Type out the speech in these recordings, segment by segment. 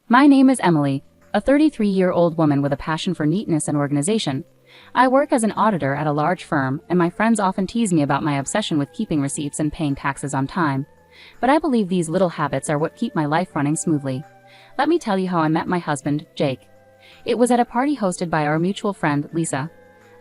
My name is Emily, a 33-year-old woman with a passion for neatness and organization. I work as an auditor at a large firm, and my friends often tease me about my obsession with keeping receipts and paying taxes on time. But I believe these little habits are what keep my life running smoothly. Let me tell you how I met my husband, Jake. It was at a party hosted by our mutual friend, Lisa.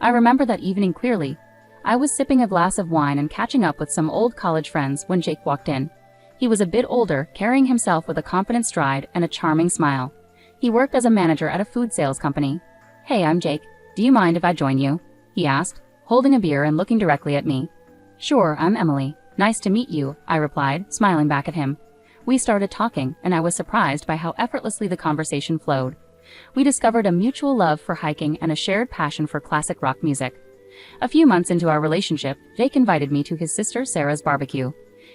I remember that evening clearly. I was sipping a glass of wine and catching up with some old college friends when Jake walked in. He was a bit older, carrying himself with a confident stride and a charming smile. He worked as a manager at a food sales company. "Hey, I'm Jake. Do you mind if I join you?" he asked, holding a beer and looking directly at me. "Sure, I'm Emily. Nice to meet you," I replied, smiling back at him. We started talking, and I was surprised by how effortlessly the conversation flowed. We discovered a mutual love for hiking and a shared passion for classic rock music. A few months into our relationship, Jake invited me to his sister Sarah's barbecue.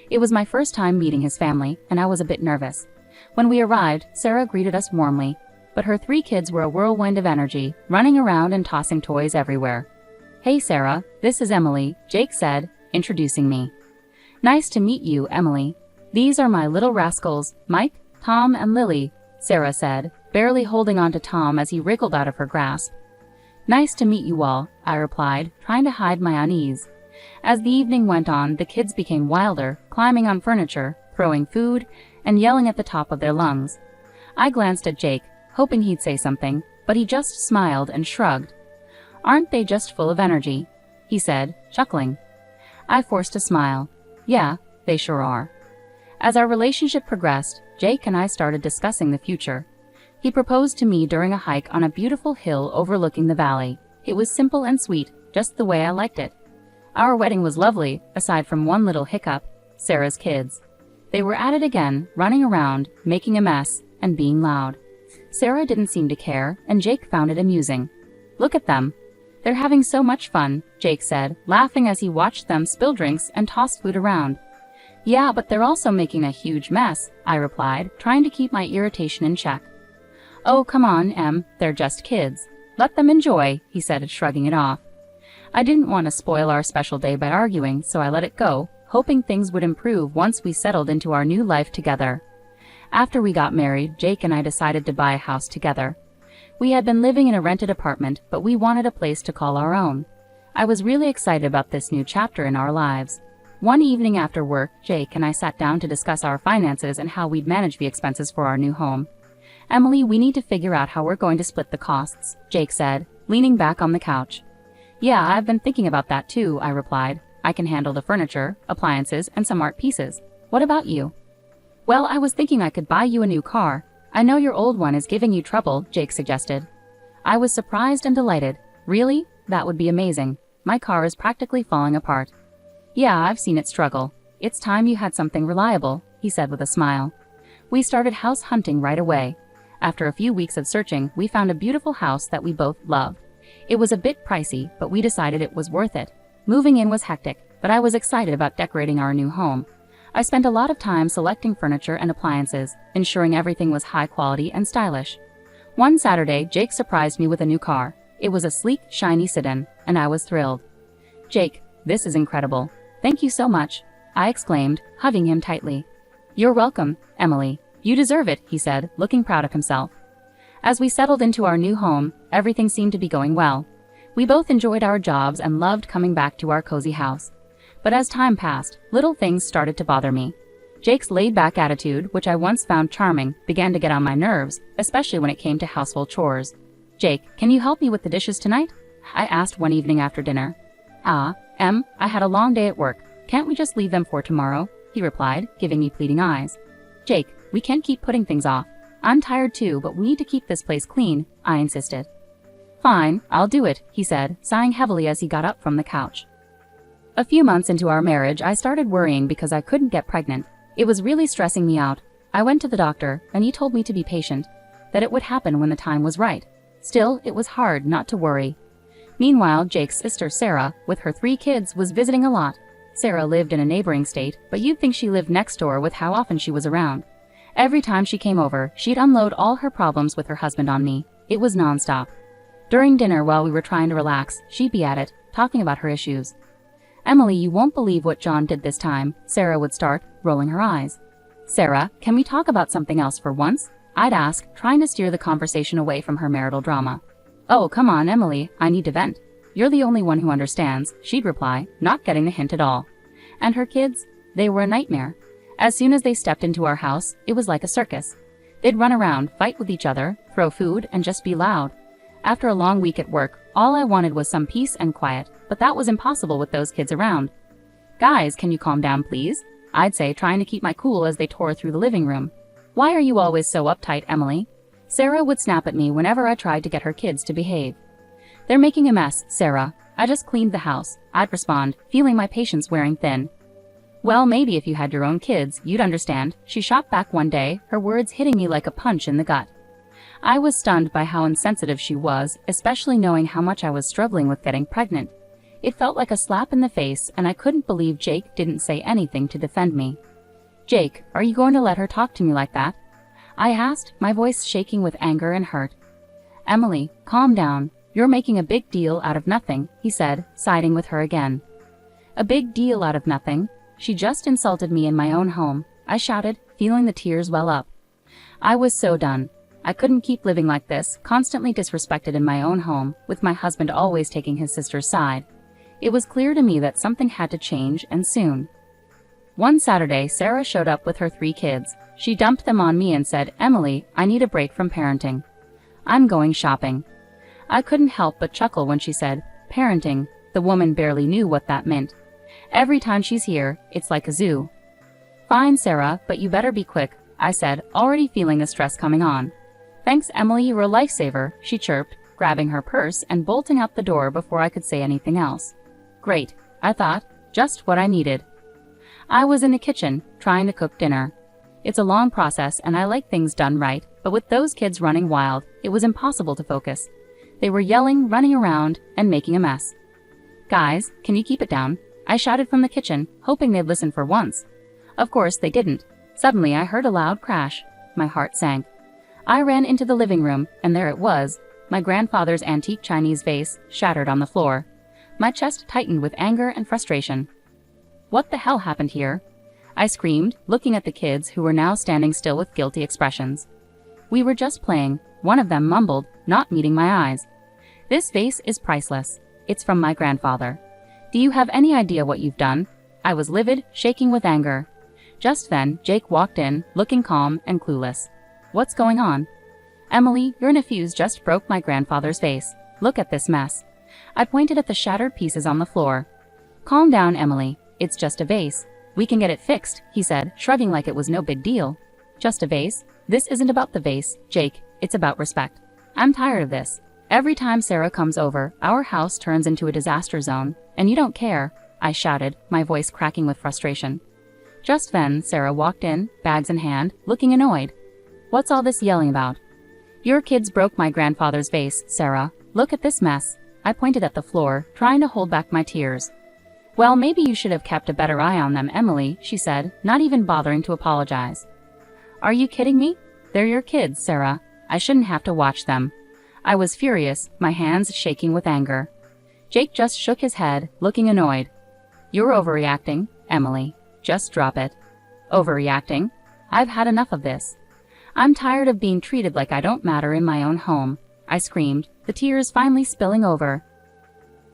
It was my first time meeting his family, and I was a bit nervous. When we arrived, Sarah greeted us warmly, but her 3 kids were a whirlwind of energy, running around and tossing toys everywhere. "Hey Sarah, this is Emily," Jake said, introducing me. "Nice to meet you, Emily. These are my little rascals, Mike, Tom, and Lily," Sarah said, barely holding on to Tom as he wriggled out of her grasp. "Nice to meet you all," I replied, trying to hide my unease. As the evening went on, the kids became wilder, climbing on furniture, throwing food, and yelling at the top of their lungs. I glanced at Jake, hoping he'd say something, but he just smiled and shrugged. "Aren't they just full of energy?" he said, chuckling. I forced a smile. "Yeah, they sure are." As our relationship progressed, Jake and I started discussing the future. He proposed to me during a hike on a beautiful hill overlooking the valley. It was simple and sweet, just the way I liked it. Our wedding was lovely, aside from one little hiccup: Sarah's kids. They were at it again, running around, making a mess, and being loud. Sarah didn't seem to care, and Jake found it amusing. "Look at them. They're having so much fun," Jake said, laughing as he watched them spill drinks and toss food around. "Yeah, but they're also making a huge mess," I replied, trying to keep my irritation in check. "Oh, come on, Em, they're just kids. Let them enjoy," he said, shrugging it off. I didn't want to spoil our special day by arguing, so I let it go, hoping things would improve once we settled into our new life together. After we got married, Jake and I decided to buy a house together. We had been living in a rented apartment, but we wanted a place to call our own. I was really excited about this new chapter in our lives. One evening after work, Jake and I sat down to discuss our finances and how we'd manage the expenses for our new home. "Emily, we need to figure out how we're going to split the costs," Jake said, leaning back on the couch. "Yeah, I've been thinking about that too," I replied. "I can handle the furniture, appliances, and some art pieces. What about you?" "Well, I was thinking I could buy you a new car. I know your old one is giving you trouble," Jake suggested. I was surprised and delighted. "Really? That would be amazing. My car is practically falling apart." "Yeah, I've seen it struggle. It's time you had something reliable," he said with a smile. We started house hunting right away. After a few weeks of searching, we found a beautiful house that we both loved. It was a bit pricey, but we decided it was worth it. Moving in was hectic, but I was excited about decorating our new home. I spent a lot of time selecting furniture and appliances, ensuring everything was high quality and stylish. One Saturday, Jake surprised me with a new car. It was a sleek, shiny sedan, and I was thrilled. "Jake, this is incredible. Thank you so much," I exclaimed, hugging him tightly. "You're welcome, Emily. You deserve it," he said, looking proud of himself. As we settled into our new home, everything seemed to be going well. We both enjoyed our jobs and loved coming back to our cozy house. But as time passed, little things started to bother me. Jake's laid-back attitude, which I once found charming, began to get on my nerves, especially when it came to household chores. "Jake, can you help me with the dishes tonight?" I asked one evening after dinner. "Em, I had a long day at work. Can't we just leave them for tomorrow?" he replied, giving me pleading eyes. "Jake, we can't keep putting things off. I'm tired too, but we need to keep this place clean," I insisted. "Fine, I'll do it," he said, sighing heavily as he got up from the couch. A few months into our marriage, I started worrying because I couldn't get pregnant. It was really stressing me out. I went to the doctor, and he told me to be patient, that it would happen when the time was right. Still, it was hard not to worry. Meanwhile, Jake's sister Sarah, with her 3 kids, was visiting a lot. Sarah lived in a neighboring state, but you'd think she lived next door with how often she was around. Every time she came over, she'd unload all her problems with her husband on me. It was nonstop. During dinner, while we were trying to relax, she'd be at it, talking about her issues. "Emily, you won't believe what John did this time," Sarah would start, rolling her eyes. "Sarah, can we talk about something else for once?" I'd ask, trying to steer the conversation away from her marital drama. "Oh, come on, Emily, I need to vent." "You're the only one who understands," she'd reply, not getting the hint at all. And her kids? They were a nightmare. As soon as they stepped into our house, it was like a circus. They'd run around, fight with each other, throw food, and just be loud. After a long week at work, all I wanted was some peace and quiet, but that was impossible with those kids around. "Guys, can you calm down, please?" I'd say, trying to keep my cool as they tore through the living room. "Why are you always so uptight, Emily?" Sarah would snap at me whenever I tried to get her kids to behave. "They're making a mess, Sarah. I just cleaned the house," I'd respond, feeling my patience wearing thin. "Well, maybe if you had your own kids, you'd understand," she shot back one day, her words hitting me like a punch in the gut. I was stunned by how insensitive she was, especially knowing how much I was struggling with getting pregnant. It felt like a slap in the face, and I couldn't believe Jake didn't say anything to defend me. "Jake, are you going to let her talk to me like that?" I asked, my voice shaking with anger and hurt. "Emily, calm down. You're making a big deal out of nothing," he said, siding with her again. "A big deal out of nothing? She just insulted me in my own home," I shouted, feeling the tears well up. I was so done. I couldn't keep living like this, constantly disrespected in my own home, with my husband always taking his sister's side. It was clear to me that something had to change, and soon. One Saturday, Sarah showed up with her 3 kids. She dumped them on me and said, "Emily, I need a break from parenting. I'm going shopping." I couldn't help but chuckle when she said, "Parenting." The woman barely knew what that meant. "Every time she's here, it's like a zoo." "Fine, Sarah, but you better be quick," I said, already feeling the stress coming on. "Thanks, Emily, you're a lifesaver," she chirped, grabbing her purse and bolting out the door before I could say anything else. Great, I thought, just what I needed. I was in the kitchen, trying to cook dinner. It's a long process and I like things done right, but with those kids running wild, it was impossible to focus. They were yelling, running around, and making a mess. "Guys, can you keep it down?" I shouted from the kitchen, hoping they'd listen for once. Of course they didn't. Suddenly I heard a loud crash. My heart sank. I ran into the living room, and there it was, my grandfather's antique Chinese vase, shattered on the floor. My chest tightened with anger and frustration. "What the hell happened here?" I screamed, looking at the kids who were now standing still with guilty expressions. "We were just playing," one of them mumbled, not meeting my eyes. "This vase is priceless. It's from my grandfather. Do you have any idea what you've done?" I was livid, shaking with anger. Just then, Jake walked in, looking calm and clueless. "What's going on?" "Emily, your nephews just broke my grandfather's vase. Look at this mess." I pointed at the shattered pieces on the floor. "Calm down, Emily. It's just a vase. We can get it fixed," he said, shrugging like it was no big deal. "Just a vase? This isn't about the vase, Jake. It's about respect. I'm tired of this. Every time Sarah comes over, our house turns into a disaster zone, and you don't care," I shouted, my voice cracking with frustration. Just then, Sarah walked in, bags in hand, looking annoyed. "What's all this yelling about?" "Your kids broke my grandfather's vase, Sarah. Look at this mess." I pointed at the floor, trying to hold back my tears. "Well, maybe you should have kept a better eye on them, Emily," she said, not even bothering to apologize. "Are you kidding me? They're your kids, Sarah. I shouldn't have to watch them." I was furious, my hands shaking with anger. Jake just shook his head, looking annoyed. "You're overreacting, Emily. Just drop it." "Overreacting? I've had enough of this. I'm tired of being treated like I don't matter in my own home," I screamed, the tears finally spilling over.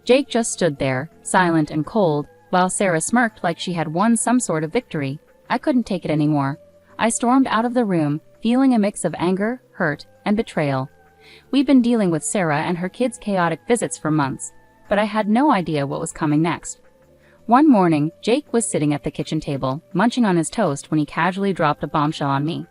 Jake just stood there, silent and cold, while Sarah smirked like she had won some sort of victory. I couldn't take it anymore. I stormed out of the room, feeling a mix of anger, hurt, and betrayal. We'd been dealing with Sarah and her kids' chaotic visits for months, but I had no idea what was coming next. One morning, Jake was sitting at the kitchen table, munching on his toast when he casually dropped a bombshell on me.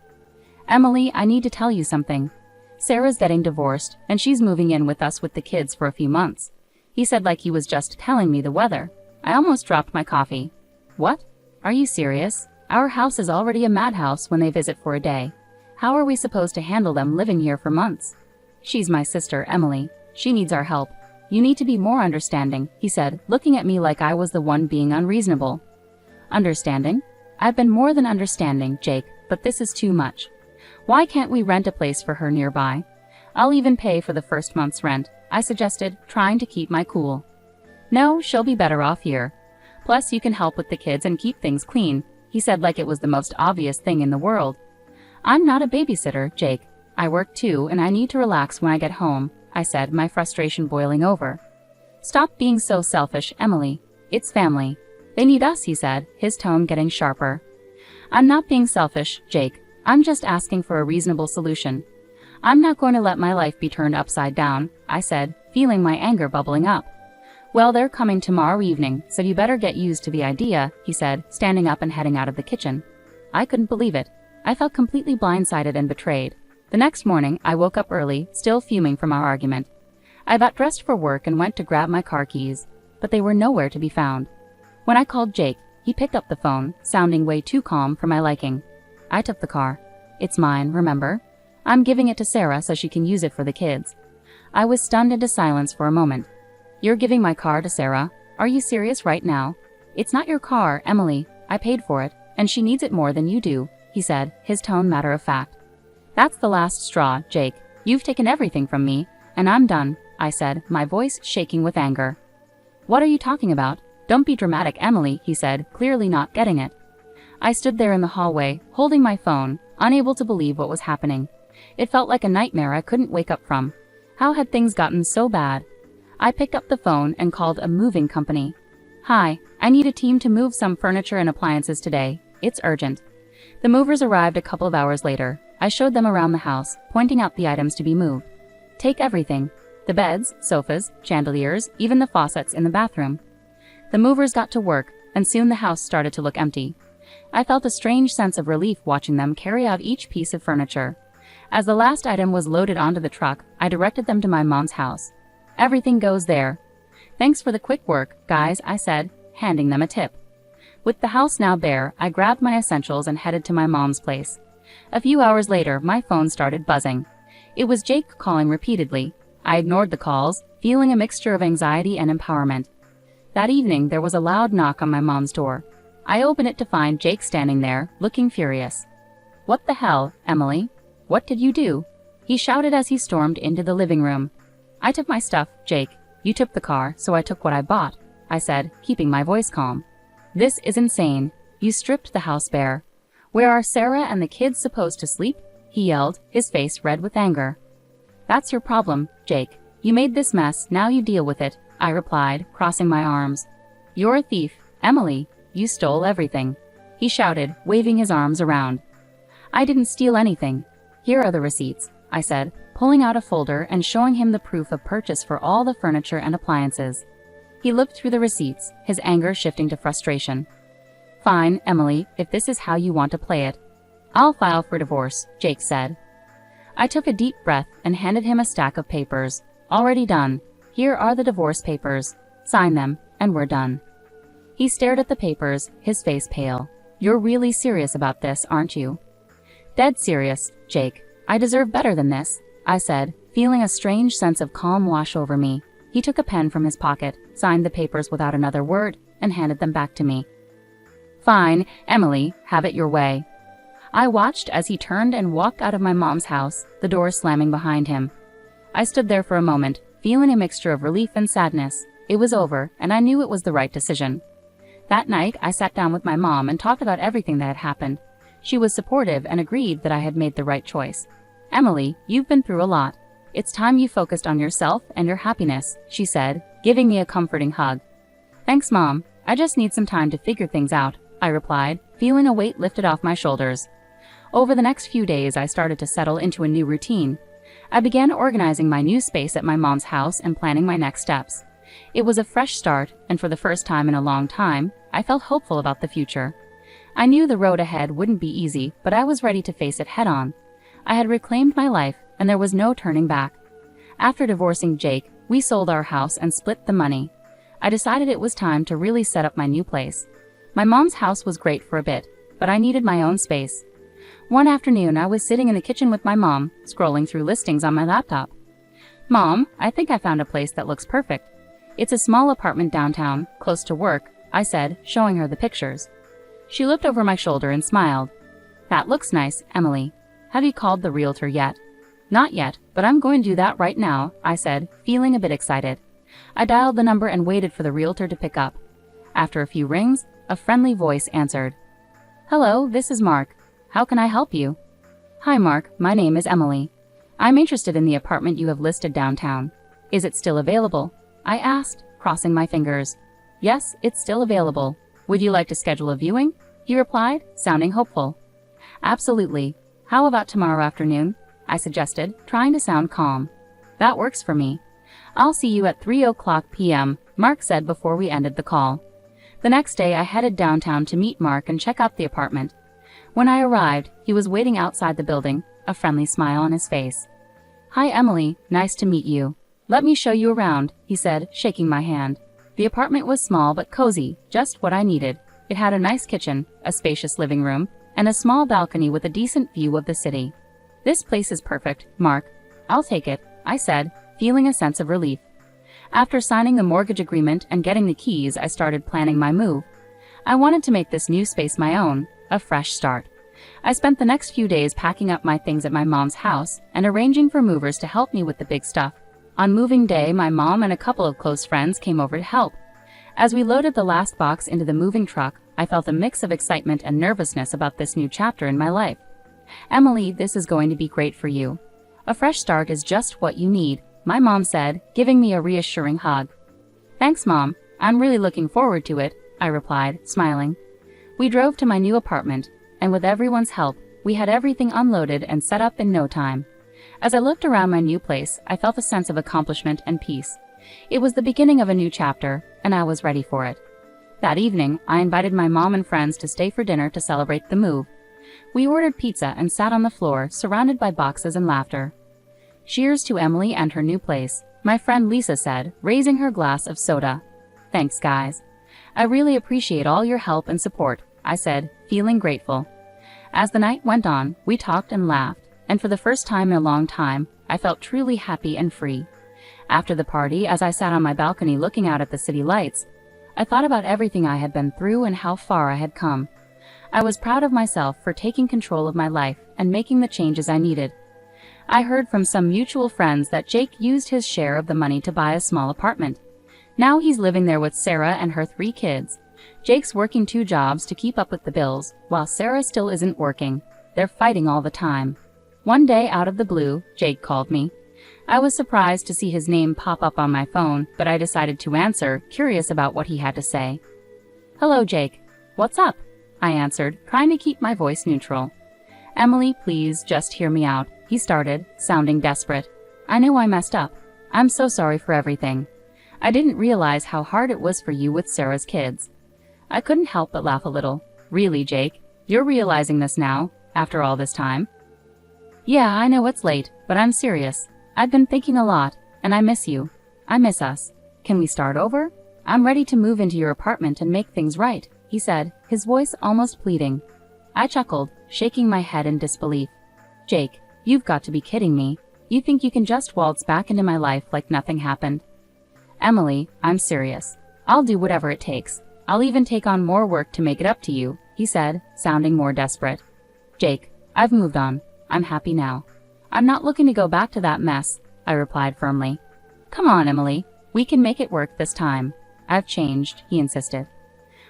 "Emily, I need to tell you something. Sarah's getting divorced, and she's moving in with us with the kids for a few months," he said like he was just telling me the weather. I almost dropped my coffee. "What? Are you serious? Our house is already a madhouse when they visit for a day. How are we supposed to handle them living here for months?" "She's my sister, Emily. She needs our help. You need to be more understanding," he said, looking at me like I was the one being unreasonable. "Understanding? I've been more than understanding, Jake, but this is too much. Why can't we rent a place for her nearby? I'll even pay for the first month's rent," I suggested, trying to keep my cool. "No, she'll be better off here. Plus, you can help with the kids and keep things clean," he said like it was the most obvious thing in the world. I'm not a babysitter, Jake. I work too and I need to relax when I get home, I said, my frustration boiling over. Stop being so selfish, Emily. It's family. They need us, he said, his tone getting sharper. I'm not being selfish, Jake. I'm just asking for a reasonable solution. I'm not going to let my life be turned upside down, I said, feeling my anger bubbling up. Well, they're coming tomorrow evening, so you better get used to the idea, he said, standing up and heading out of the kitchen. I couldn't believe it. I felt completely blindsided and betrayed. The next morning, I woke up early, still fuming from our argument. I got dressed for work and went to grab my car keys, but they were nowhere to be found. When I called Jake, he picked up the phone, sounding way too calm for my liking. I took the car. It's mine, remember? I'm giving it to Sarah so she can use it for the kids. I was stunned into silence for a moment. You're giving my car to Sarah? Are you serious right now? It's not your car, Emily. I paid for it, and she needs it more than you do, he said, his tone matter of fact. That's the last straw, Jake. You've taken everything from me, and I'm done, I said, my voice shaking with anger. What are you talking about? Don't be dramatic, Emily, he said, clearly not getting it. I stood there in the hallway, holding my phone, unable to believe what was happening. It felt like a nightmare I couldn't wake up from. How had things gotten so bad? I picked up the phone and called a moving company. Hi, I need a team to move some furniture and appliances today. It's urgent. The movers arrived a couple of hours later. I showed them around the house, pointing out the items to be moved. Take everything. The beds, sofas, chandeliers, even the faucets in the bathroom. The movers got to work, and soon the house started to look empty. I felt a strange sense of relief watching them carry out each piece of furniture. As the last item was loaded onto the truck, I directed them to my mom's house. Everything goes there. Thanks for the quick work, guys, I said, handing them a tip. With the house now bare, I grabbed my essentials and headed to my mom's place. A few hours later, my phone started buzzing. It was Jake calling repeatedly. I ignored the calls, feeling a mixture of anxiety and empowerment. That evening, there was a loud knock on my mom's door. I opened it to find Jake standing there, looking furious. What the hell, Emily? What did you do? He shouted as he stormed into the living room. I took my stuff, Jake. You took the car, so I took what I bought, I said, keeping my voice calm. This is insane. You stripped the house bare. Where are Sarah and the kids supposed to sleep? He yelled, his face red with anger. That's your problem, Jake. You made this mess, now you deal with it, I replied, crossing my arms. You're a thief, Emily. You stole everything. He shouted, waving his arms around. I didn't steal anything. Here are the receipts, I said, pulling out a folder and showing him the proof of purchase for all the furniture and appliances. He looked through the receipts, his anger shifting to frustration. Fine, Emily, if this is how you want to play it. I'll file for divorce, Jake said. I took a deep breath and handed him a stack of papers. Already done. Here are the divorce papers. Sign them, and we're done. He stared at the papers, his face pale. You're really serious about this, aren't you? Dead serious, Jake. I deserve better than this, I said, feeling a strange sense of calm wash over me. He took a pen from his pocket, signed the papers without another word, and handed them back to me. Fine, Emily, have it your way. I watched as he turned and walked out of my mom's house, the door slamming behind him. I stood there for a moment, feeling a mixture of relief and sadness. It was over, and I knew it was the right decision. That night, I sat down with my mom and talked about everything that had happened. She was supportive and agreed that I had made the right choice. Emily, you've been through a lot. It's time you focused on yourself and your happiness, she said, giving me a comforting hug. Thanks, Mom. I just need some time to figure things out, I replied, feeling a weight lifted off my shoulders. Over the next few days, I started to settle into a new routine. I began organizing my new space at my mom's house and planning my next steps. It was a fresh start, and for the first time in a long time, I felt hopeful about the future. I knew the road ahead wouldn't be easy, but I was ready to face it head-on. I had reclaimed my life, and there was no turning back. After divorcing Jake, we sold our house and split the money. I decided it was time to really set up my new place. My mom's house was great for a bit, but I needed my own space. One afternoon, I was sitting in the kitchen with my mom, scrolling through listings on my laptop. Mom, I think I found a place that looks perfect. It's a small apartment downtown, close to work, I said, showing her the pictures. She looked over my shoulder and smiled. That looks nice, Emily. Have you called the realtor yet? Not yet, but I'm going to do that right now, I said, feeling a bit excited. I dialed the number and waited for the realtor to pick up. After a few rings, a friendly voice answered. Hello, this is Mark. How can I help you? Hi Mark, my name is Emily. I'm interested in the apartment you have listed downtown. Is it still available? I asked, crossing my fingers. Yes, it's still available. Would you like to schedule a viewing? He replied, sounding hopeful. Absolutely. How about tomorrow afternoon? I suggested, trying to sound calm. That works for me. I'll see you at 3:00 p.m., Mark said before we ended the call. The next day I headed downtown to meet Mark and check out the apartment. When I arrived, he was waiting outside the building, a friendly smile on his face. Hi Emily, nice to meet you. Let me show you around, he said, shaking my hand. The apartment was small but cozy, just what I needed. It had a nice kitchen, a spacious living room, and a small balcony with a decent view of the city. This place is perfect, Mark. I'll take it, I said, feeling a sense of relief. After signing the mortgage agreement and getting the keys, I started planning my move. I wanted to make this new space my own, a fresh start. I spent the next few days packing up my things at my mom's house and arranging for movers to help me with the big stuff. On moving day, my mom and a couple of close friends came over to help. As we loaded the last box into the moving truck, I felt a mix of excitement and nervousness about this new chapter in my life. Emily, this is going to be great for you. A fresh start is just what you need, my mom said, giving me a reassuring hug. Thanks, Mom. I'm really looking forward to it, I replied, smiling. We drove to my new apartment, and with everyone's help, we had everything unloaded and set up in no time. As I looked around my new place, I felt a sense of accomplishment and peace. It was the beginning of a new chapter, and I was ready for it. That evening, I invited my mom and friends to stay for dinner to celebrate the move. We ordered pizza and sat on the floor, surrounded by boxes and laughter. Cheers to Emily and her new place, my friend Lisa said, raising her glass of soda. Thanks, guys. I really appreciate all your help and support, I said, feeling grateful. As the night went on, we talked and laughed, and for the first time in a long time, I felt truly happy and free. After the party, as I sat on my balcony looking out at the city lights, I thought about everything I had been through and how far I had come. I was proud of myself for taking control of my life and making the changes I needed. I heard from some mutual friends that Jake used his share of the money to buy a small apartment. Now he's living there with Sarah and her 3 kids. Jake's working 2 jobs to keep up with the bills, while Sarah still isn't working. They're fighting all the time. One day, out of the blue, Jake called me. I was surprised to see his name pop up on my phone, but I decided to answer, curious about what he had to say. Hello, Jake. What's up? I answered, trying to keep my voice neutral. Emily, please just hear me out, he started, sounding desperate. I know I messed up. I'm so sorry for everything. I didn't realize how hard it was for you with Sarah's kids. I couldn't help but laugh a little. Really, Jake? You're realizing this now, after all this time? Yeah, I know it's late, but I'm serious. I've been thinking a lot, and I miss you. I miss us. Can we start over? I'm ready to move into your apartment and make things right, he said, his voice almost pleading. I chuckled, shaking my head in disbelief. Jake, you've got to be kidding me. You think you can just waltz back into my life like nothing happened? Emily, I'm serious. I'll do whatever it takes. I'll even take on more work to make it up to you, he said, sounding more desperate. Jake, I've moved on. I'm happy now. I'm not looking to go back to that mess, I replied firmly. Come on, Emily. We can make it work this time. I've changed, he insisted.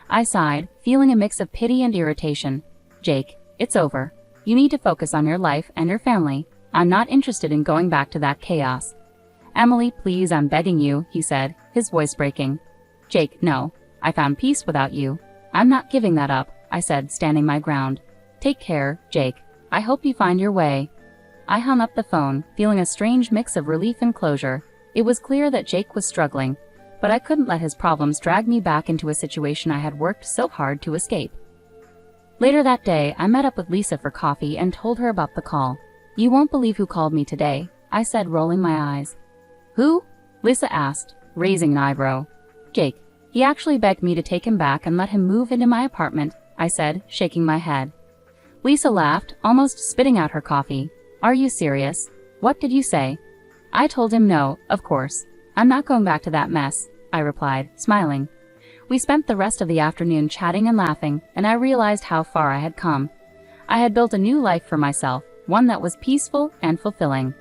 I sighed, feeling a mix of pity and irritation. Jake, it's over. You need to focus on your life and your family. I'm not interested in going back to that chaos. Emily, please, I'm begging you, he said, his voice breaking. Jake, no. I found peace without you. I'm not giving that up, I said, standing my ground. Take care, Jake. I hope you find your way. I hung up the phone, feeling a strange mix of relief and closure. It was clear that Jake was struggling, but I couldn't let his problems drag me back into a situation I had worked so hard to escape. Later that day, I met up with Lisa for coffee and told her about the call. You won't believe who called me today, I said, rolling my eyes. Who? Lisa asked, raising an eyebrow. Jake. He actually begged me to take him back and let him move into my apartment, I said, shaking my head. Lisa laughed, almost spitting out her coffee. Are you serious? What did you say? I told him no, of course. I'm not going back to that mess, I replied, smiling. We spent the rest of the afternoon chatting and laughing, and I realized how far I had come. I had built a new life for myself, one that was peaceful and fulfilling.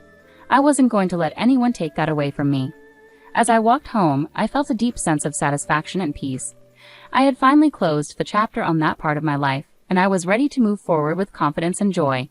I wasn't going to let anyone take that away from me. As I walked home, I felt a deep sense of satisfaction and peace. I had finally closed the chapter on that part of my life, and I was ready to move forward with confidence and joy.